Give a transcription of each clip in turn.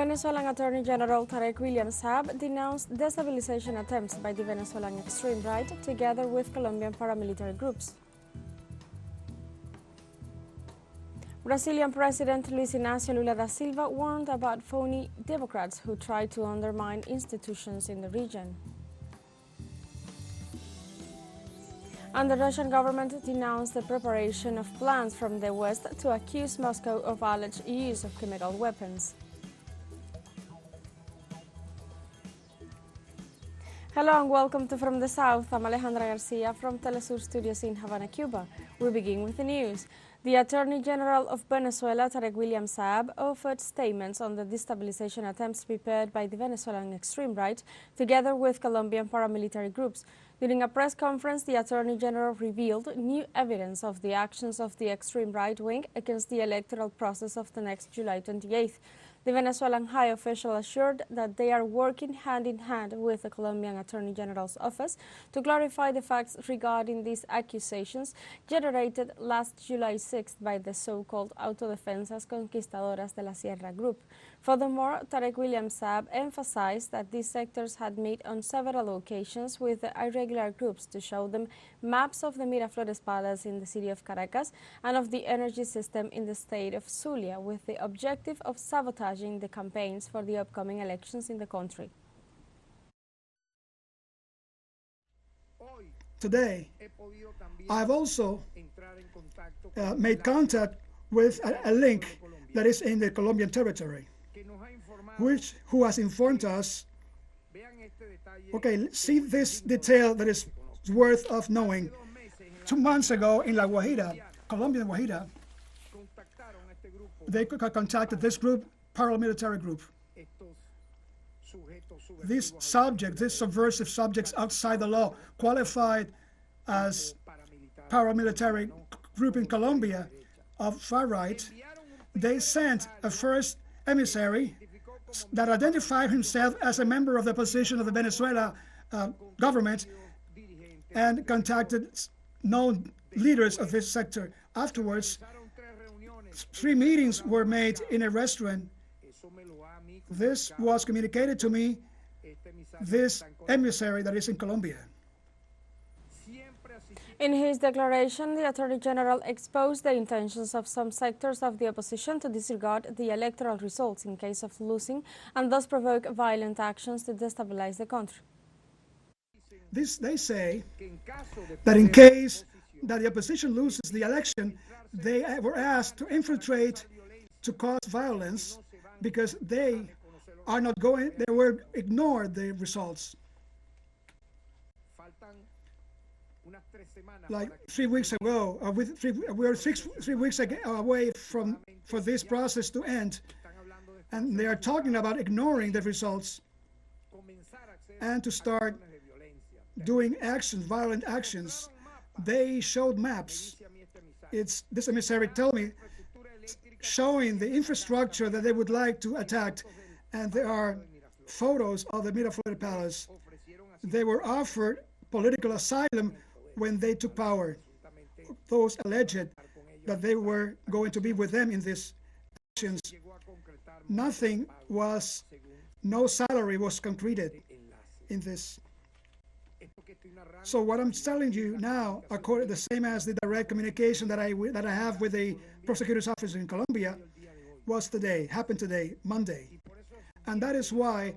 Venezuelan Attorney General Tarek William Saab denounced destabilization attempts by the Venezuelan extreme right together with Colombian paramilitary groups. Brazilian President Luiz Inacio Lula da Silva warned about phony Democrats who try to undermine institutions in the region. And the Russian government denounced the preparation of plans from the West to accuse Moscow of alleged use of chemical weapons. Hello and welcome to From the South. I'm Alejandra Garcia from teleSUR studios in Havana, Cuba. We begin with the news. The Attorney General of Venezuela, Tarek William Saab, offered statements on the destabilization attempts prepared by the Venezuelan extreme right, together with Colombian paramilitary groups. During a press conference, the Attorney General revealed new evidence of the actions of the extreme right wing against the electoral process of the next July 28th. The Venezuelan high official assured that they are working hand in hand with the Colombian Attorney General's office to clarify the facts regarding these accusations generated last July 6th by the so-called Autodefensas Conquistadoras de la Sierra group. Furthermore, Tarek William Saab emphasized that these sectors had met on several occasions with the irregular groups to show them maps of the Miraflores Palace in the city of Caracas and of the energy system in the state of Zulia, with the objective of sabotaging the campaigns for the upcoming elections in the country. Today, I've also made contact with a link that is in the Colombian territory, who has informed us, okay, see this detail that is worth of knowing. 2 months ago in La Guajira, Colombian Guajira, they contacted this group, paramilitary group. These subjects, these subversive subjects outside the law, qualified as paramilitary group in Colombia of farright, they sent a first emissary that identified himself as a member of the opposition of the Venezuela government and contacted known leaders of this sector. Afterwards, 3 meetings were made in a restaurant. This was communicated to me, this emissary that is in Colombia. In his declaration, the Attorney General exposed the intentions of some sectors of the opposition to disregard the electoral results in case of losing and thus provoke violent actions to destabilize the country. They say that in case that the opposition loses the election, they were asked to infiltrate to cause violence because they were ignored the results. Like 3 weeks ago, we are 3 weeks away for this process to end, and they are talking about ignoring the results and to start doing actions, violent actions. They showed maps. This emissary told me, showing the infrastructure that they would like to attack, and there are photos of the Miraflores Palace. They were offered political asylum when they took power. Those alleged that they were going to be with them in these actions. No salary was concreted in this. So what I'm telling you now, according the same as the direct communication that I have with the prosecutor's office in Colombia, happened today, Monday. And that is why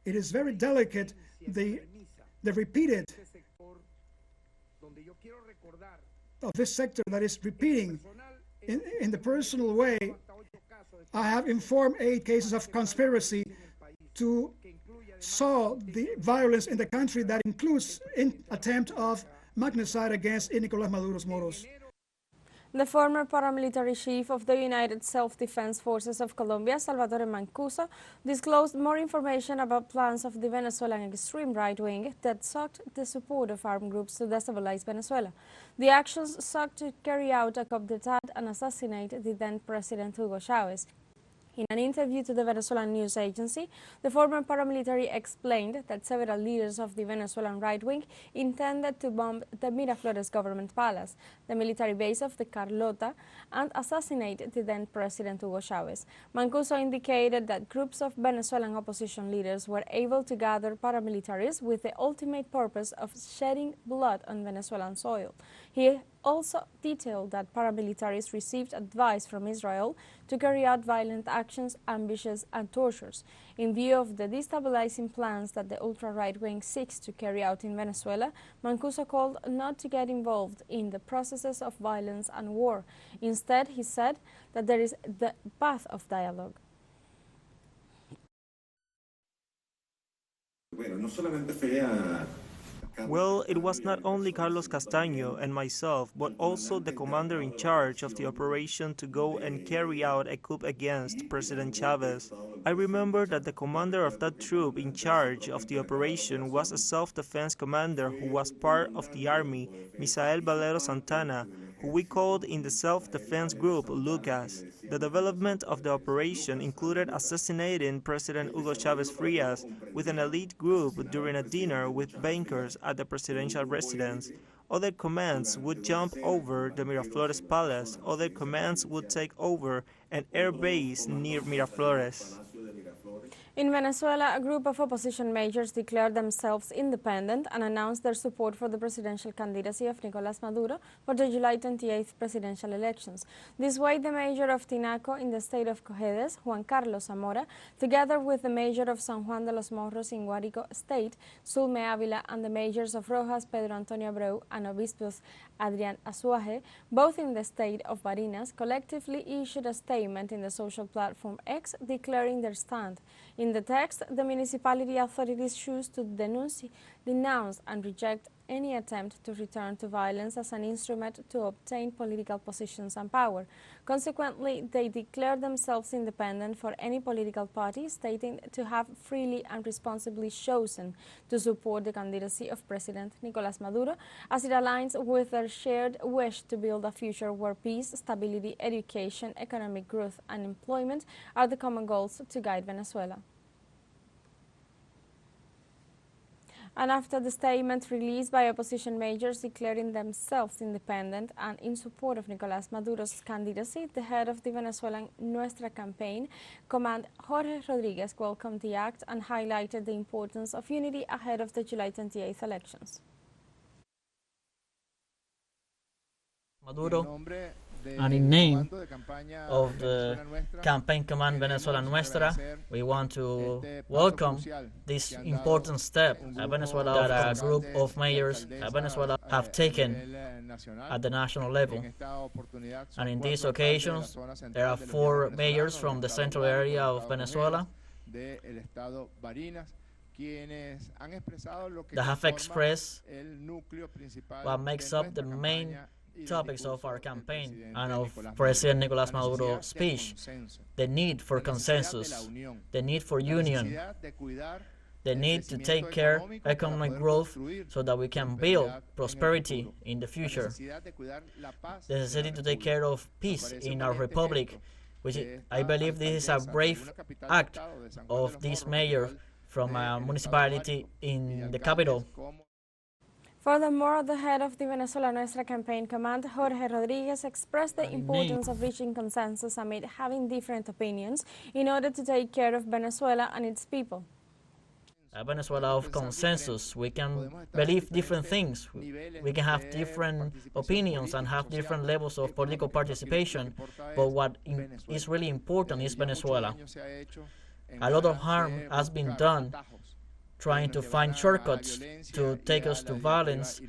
it is very delicate, the repeated of this sector that is repeating in the personal way. I have informed 8 cases of conspiracy to sow the violence in the country that includes an attempt of magnicide against Nicolás Maduro's Moros. The former paramilitary chief of the United Self-Defense Forces of Colombia, Salvatore Mancuso, disclosed more information about plans of the Venezuelan extreme right wing that sought the support of armed groups to destabilize Venezuela. The actions sought to carry out a coup d'etat and assassinate the then President Hugo Chavez. In an interview to the Venezuelan news agency, the former paramilitary explained that several leaders of the Venezuelan right wing intended to bomb the Miraflores government palace, the military base of the Carlota, and assassinate the then President Hugo Chavez. Mancuso indicated that groups of Venezuelan opposition leaders were able to gather paramilitaries with the ultimate purpose of shedding blood on Venezuelan soil. He also detailed that paramilitaries received advice from Israel to carry out violent actions, ambushes, and tortures. In view of the destabilizing plans that the ultra-right wing seeks to carry out in Venezuela, Mancuso called not to get involved in the processes of violence and war. Instead, he said that there is the path of dialogue. Well, it was not only Carlos Castaño and myself, but also the commander in charge of the operation to go and carry out a coup against President Chavez. I remember that the commander of that troop in charge of the operation was a self-defense commander who was part of the army, Misael Valero Santana, who we called in the self-defense group Lucas. The development of the operation included assassinating President Hugo Chavez Frias with an elite group during a dinner with bankers at the presidential residence. Other commands would jump over the Miraflores Palace. Other commands would take over an air base near Miraflores. In Venezuela, a group of opposition majors declared themselves independent and announced their support for the presidential candidacy of Nicolás Maduro for the July 28th presidential elections. This way, the mayor of Tinaco in the state of Cojedes, Juan Carlos Zamora, together with the mayor of San Juan de los Morros in Guárico State, Sulme Ávila, and the mayors of Rojas, Pedro Antonio Abreu, and Obispos Adrián Azuaje, both in the state of Barinas, collectively issued a statement in the social platform X declaring their stand. In the text, the municipality authorities choose to denounce and reject any attempt to return to violence as an instrument to obtain political positions and power. Consequently, they declare themselves independent for any political party, stating to have freely and responsibly chosen to support the candidacy of President Nicolás Maduro, as it aligns with their shared wish to build a future where peace, stability, education, economic growth, and employment are the common goals to guide Venezuela. And after the statement released by opposition majors declaring themselves independent and in support of Nicolás Maduro's candidacy, the head of the Venezuelan Nuestra campaign, Command Jorge Rodriguez, welcomed the act and highlighted the importance of unity ahead of the July 28th elections. Maduro, and in name of the campaign command Venezuela Nuestra, we want to welcome this important step Venezuela that a group of mayors Venezuela have taken at the national level. And in these occasions, there are 4 mayors from the central area of Venezuela that have expressed what makes up the main topics of our campaign and of President Nicolás Maduro's speech: the need for consensus, the need for union, the need to take care of economic growth so that we can build prosperity in the future, the necessity to take care of peace in our republic, which I believe this is a brave act of this mayor from a municipality in the capital. Furthermore, the head of the Venezuela Nuestra campaign command, Jorge Rodriguez, expressed the importance of reaching consensus amid having different opinions in order to take care of Venezuela and its people. A Venezuela of consensus. We can believe different things. We can have different opinions and have different levels of political participation. But what is really important is Venezuela. A lot of harm has been done trying to find shortcuts to take us to violence.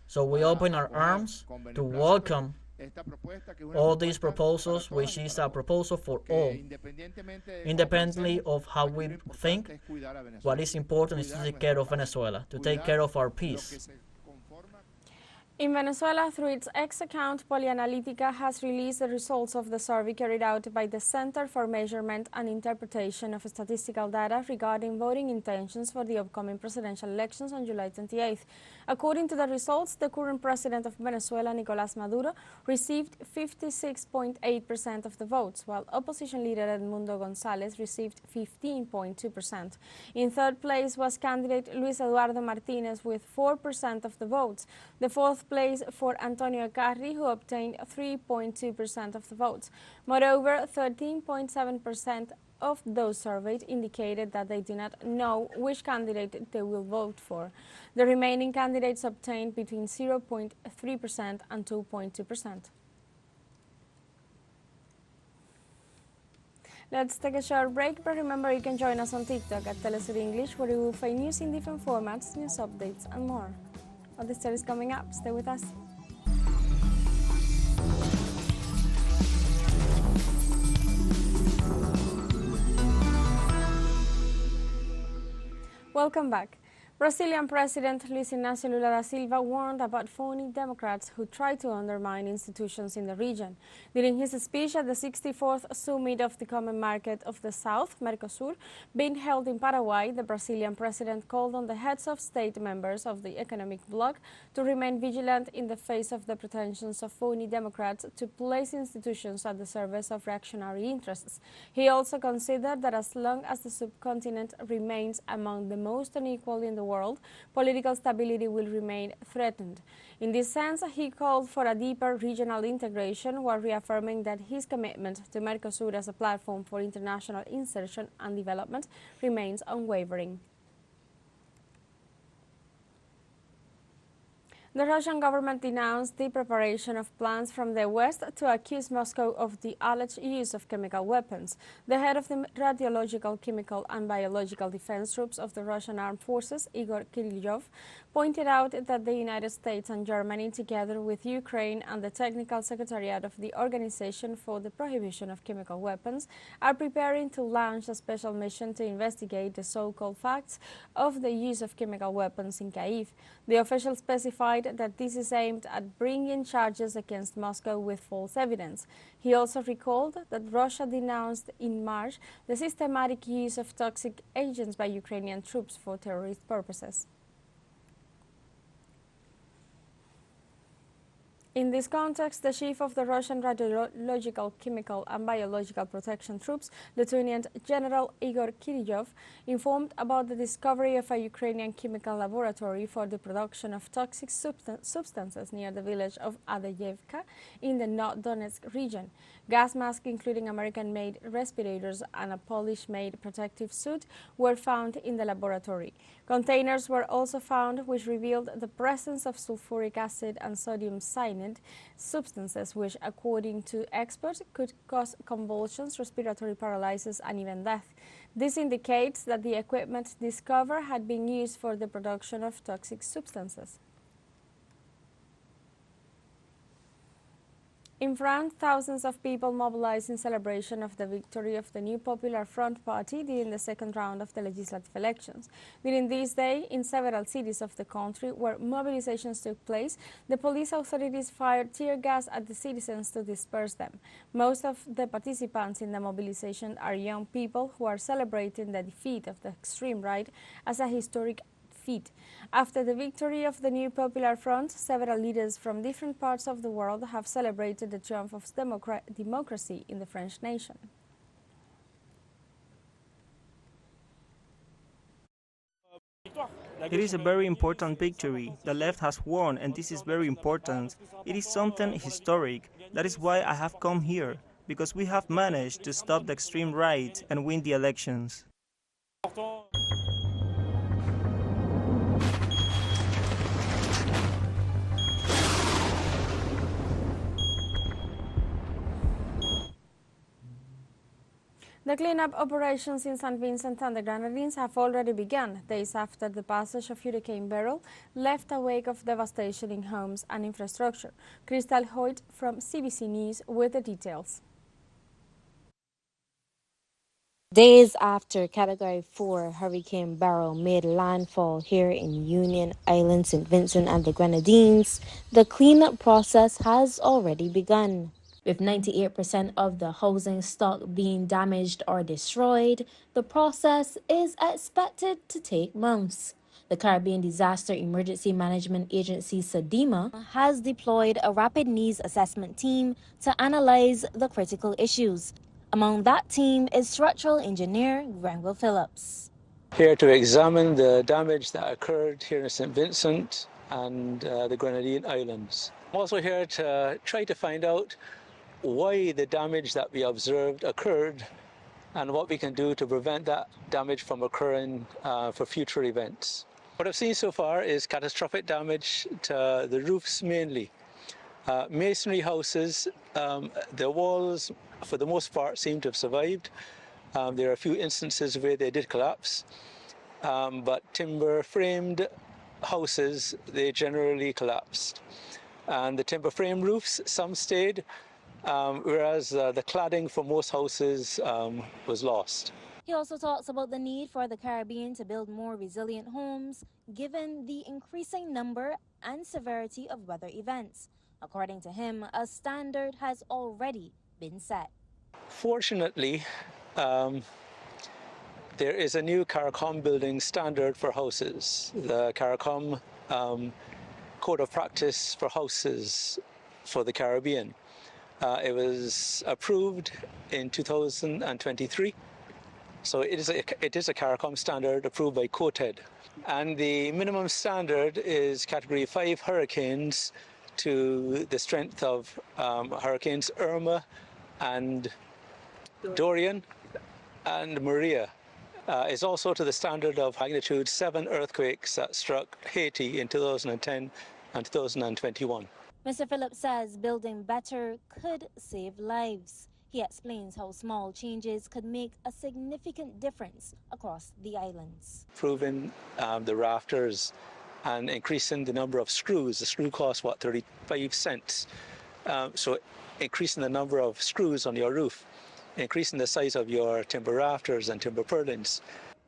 So we open our arms to welcome all these proposals, which is a proposal for all. Independently of how we think, what is important is to take care of Venezuela, to take care of our peace. In Venezuela, through its X account, Polyanalytica has released the results of the survey carried out by the Center for Measurement and Interpretation of Statistical Data regarding voting intentions for the upcoming presidential elections on July 28th. According to the results, the current president of Venezuela, Nicolás Maduro, received 56.8% of the votes, while opposition leader Edmundo González received 15.2%. In third place was candidate Luis Eduardo Martínez with 4% of the votes. The fourth place for Antonio Carri, who obtained 3.2% of the votes. Moreover, 13.7% of those surveyed indicated that they do not know which candidate they will vote for. The remaining candidates obtained between 0.3% and 2.2%. Let's take a short break, but remember you can join us on TikTok at teleSUR English, where you will find news in different formats, news updates, and more. All the stories coming up. Stay with us. Welcome back. Brazilian President Luiz Inacio Lula da Silva warned about phony Democrats who try to undermine institutions in the region. During his speech at the 64th Summit of the Common Market of the South, Mercosur, being held in Paraguay, the Brazilian president called on the heads of state members of the economic bloc to remain vigilant in the face of the pretensions of phony Democrats to place institutions at the service of reactionary interests. He also considered that as long as the subcontinent remains among the most unequal in the world, political stability will remain threatened. In this sense, he called for a deeper regional integration while reaffirming that his commitment to Mercosur as a platform for international insertion and development remains unwavering. The Russian government denounced the preparation of plans from the West to accuse Moscow of the alleged use of chemical weapons. The head of the radiological, chemical and biological defense troops of the Russian armed forces, Igor Kirillov, pointed out that the United States and Germany, together with Ukraine and the Technical Secretariat of the Organization for the Prohibition of Chemical Weapons, are preparing to launch a special mission to investigate the so-called facts of the use of chemical weapons in Kyiv. The official specified that this is aimed at bringing charges against Moscow with false evidence. He also recalled that Russia denounced in March the systematic use of toxic agents by Ukrainian troops for terrorist purposes. In this context, the chief of the Russian Radiological, Chemical and Biological Protection Troops, Lieutenant General Igor Kirillov, informed about the discovery of a Ukrainian chemical laboratory for the production of toxic substances near the village of Adayevka in the Donetsk region. Gas masks, including American-made respirators and a Polish-made protective suit, were found in the laboratory. Containers were also found which revealed the presence of sulfuric acid and sodium cyanide, substances which, according to experts, could cause convulsions, respiratory paralysis, and even death. This indicates that the equipment discovered had been used for the production of toxic substances. In France, thousands of people mobilized in celebration of the victory of the new Popular Front party during the second round of the legislative elections. During this day, in several cities of the country where mobilizations took place, the police authorities fired tear gas at the citizens to disperse them. Most of the participants in the mobilization are young people who are celebrating the defeat of the extreme right as a historic feat. After the victory of the new Popular Front, several leaders from different parts of the world have celebrated the triumph of democracy in the French nation. It is a very important victory. The left has won, and this is very important. It is something historic. That is why I have come here, because we have managed to stop the extreme right and win the elections. The cleanup operations in St. Vincent and the Grenadines have already begun, days after the passage of Hurricane Beryl left a wake of devastation in homes and infrastructure. Crystal Hoyt from CBC News with the details. Days after Category 4 Hurricane Beryl made landfall here in Union Island, St. Vincent and the Grenadines, the cleanup process has already begun. With 98% of the housing stock being damaged or destroyed, the process is expected to take months. The Caribbean Disaster Emergency Management Agency, SEDEMA, has deployed a rapid needs assessment team to analyze the critical issues. Among that team is structural engineer Granville Phillips. Here to examine the damage that occurred here in St. Vincent and the Grenadine Islands. I'm also here to try to find out why the damage that we observed occurred and what we can do to prevent that damage from occurring for future events. What I've seen so far is catastrophic damage to the roofs mainly. Masonry houses, the walls for the most part seem to have survived. There are a few instances where they did collapse, but timber framed houses, they generally collapsed. And the timber frame roofs, some stayed, whereas the cladding for most houses was lost. He also talks about the need for the Caribbean to build more resilient homes, given the increasing number and severity of weather events. According to him, a standard has already been set. Fortunately, there is a new CARICOM building standard for houses, the CARICOM Code of Practice for Houses for the Caribbean. It was approved in 2023. So it is a CARICOM standard approved by COTED. And the minimum standard is Category 5 hurricanes to the strength of Hurricanes Irma and Dorian and Maria. Is also to the standard of magnitude 7 earthquakes that struck Haiti in 2010 and 2021. Mr. Phillips says building better could save lives. He explains how small changes could make a significant difference across the islands. Improving the rafters and increasing the number of screws. The screw costs, 35 cents. So increasing the number of screws on your roof, increasing the size of your timber rafters and timber purlins.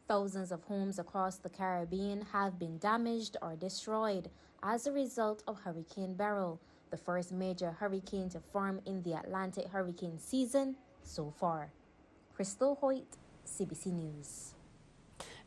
Thousands of homes across the Caribbean have been damaged or destroyed as a result of Hurricane Beryl, the first major hurricane to form in the Atlantic hurricane season so far. Crystal Hoyt, CBC News.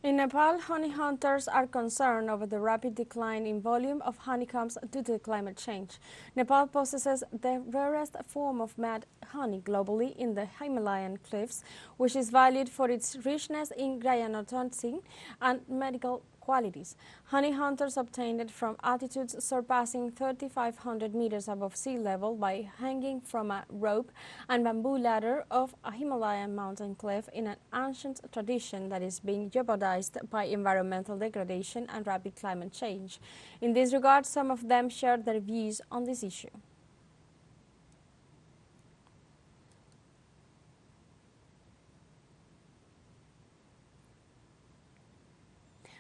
In Nepal, honey hunters are concerned over the rapid decline in volume of honeycombs due to climate change. Nepal possesses the rarest form of mad honey globally in the Himalayan cliffs, which is valued for its richness in gyanotoxin and medical qualities. Honey hunters obtained it from altitudes surpassing 3,500 meters above sea level by hanging from a rope and bamboo ladder of a Himalayan mountain cliff in an ancient tradition that is being jeopardized by environmental degradation and rapid climate change. In this regard, some of them shared their views on this issue.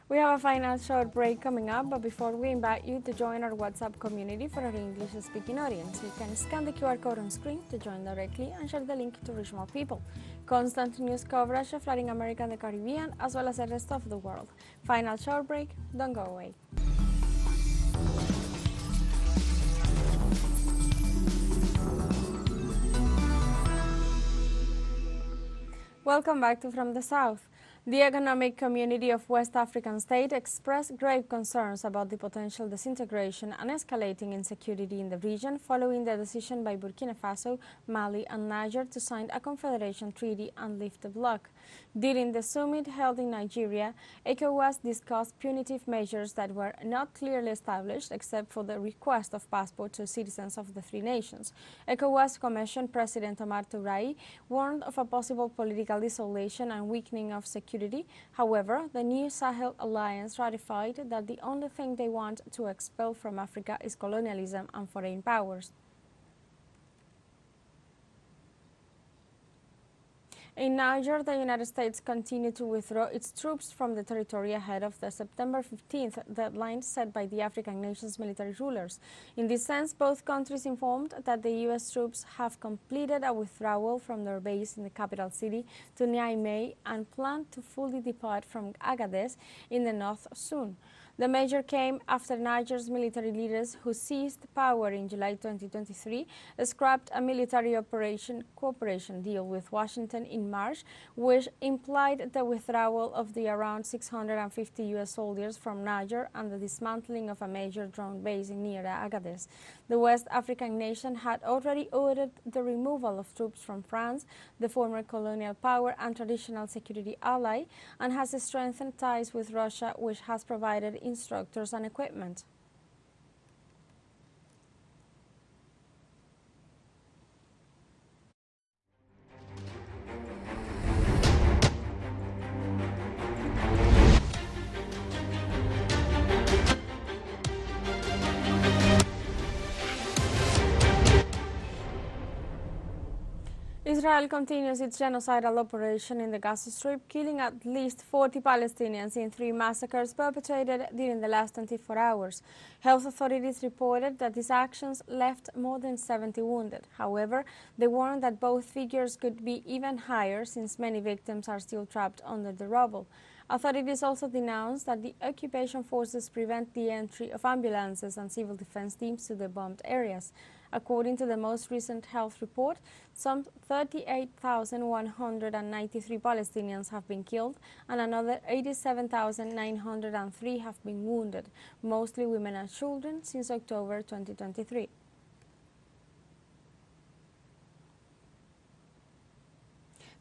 We have a final short break coming up, but before we invite you to join our WhatsApp community for our English-speaking audience. You can scan the QR code on screen to join directly and share the link to reach more people. Constant news coverage of Latin America and the Caribbean, as well as the rest of the world. Final short break, don't go away. Welcome back to From the South. The economic community of West African states expressed grave concerns about the potential disintegration and escalating insecurity in the region following the decision by Burkina Faso, Mali and Niger to sign a confederation treaty and lift the bloc. During the summit held in Nigeria, ECOWAS discussed punitive measures that were not clearly established except for the request of passport to citizens of the three nations. ECOWAS Commission President Omar Touray warned of a possible political isolation and weakening of security. However, the new Sahel alliance ratified that the only thing they want to expel from Africa is colonialism and foreign powers. In Niger, the United States continued to withdraw its troops from the territory ahead of the September 15th deadline set by the African nations' military rulers. In this sense, both countries informed that the U.S. troops have completed a withdrawal from their base in the capital city to Niamey and plan to fully depart from Agadez in the north soon. The measure came after Niger's military leaders, who seized power in July 2023, scrapped a military cooperation deal with Washington in March, which implied the withdrawal of the around 650 U.S. soldiers from Niger and the dismantling of a major drone base near Agadez. The West African nation had already ordered the removal of troops from France, the former colonial power and traditional security ally, and has strengthened ties with Russia, which has provided instructors and equipment. Israel continues its genocidal operation in the Gaza Strip, killing at least 40 Palestinians in 3 massacres perpetrated during the last 24 hours. Health authorities reported that these actions left more than 70 wounded. However, they warned that both figures could be even higher since many victims are still trapped under the rubble. Authorities also denounced that the occupation forces prevent the entry of ambulances and civil defense teams to the bombed areas. According to the most recent health report, some 38,193 Palestinians have been killed and another 87,903 have been wounded, mostly women and children, since October 2023.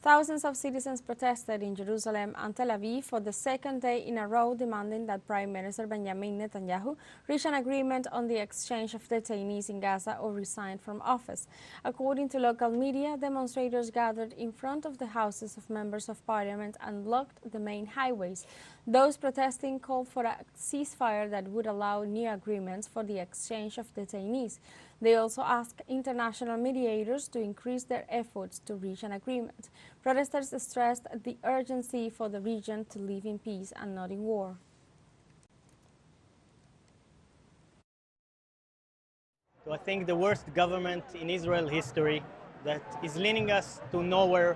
Thousands of citizens protested in Jerusalem and Tel Aviv for the second day in a row, demanding that Prime Minister Benjamin Netanyahu reach an agreement on the exchange of detainees in Gaza or resign from office. According to local media, demonstrators gathered in front of the houses of members of parliament and blocked the main highways. Those protesting called for a ceasefire that would allow new agreements for the exchange of detainees. They also asked international mediators to increase their efforts to reach an agreement. Protesters stressed the urgency for the region to live in peace and not in war. So I think the worst government in Israel history that is leading us to nowhere,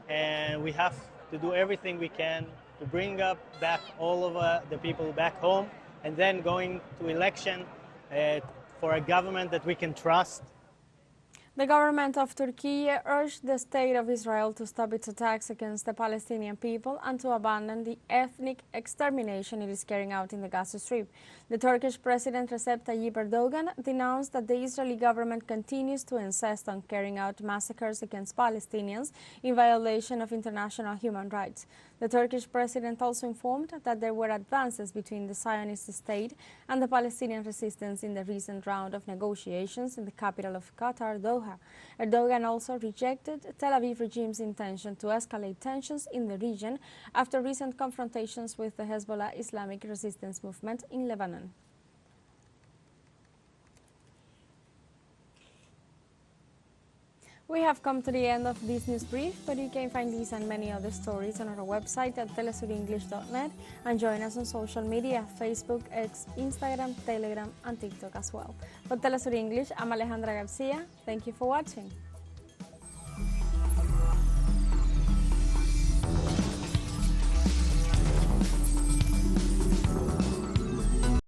and we have to do everything we can to bring back all of the people back home, and then going to election for a government that we can trust. The government of Turkey urged the state of Israel to stop its attacks against the Palestinian people and to abandon the ethnic extermination it is carrying out in the Gaza Strip. The Turkish President Recep Tayyip Erdogan denounced that the Israeli government continues to insist on carrying out massacres against Palestinians in violation of international human rights. The Turkish president also informed that there were advances between the Zionist state and the Palestinian resistance in the recent round of negotiations in the capital of Qatar, Doha. Erdogan also rejected Tel Aviv regime's intention to escalate tensions in the region after recent confrontations with the Hezbollah Islamic resistance movement in Lebanon. We have come to the end of this news brief, but you can find these and many other stories on our website at telesurenglish.net and join us on social media, Facebook, X, Instagram, Telegram, and TikTok as well. For Telesur English, I'm Alejandra Garcia. Thank you for watching.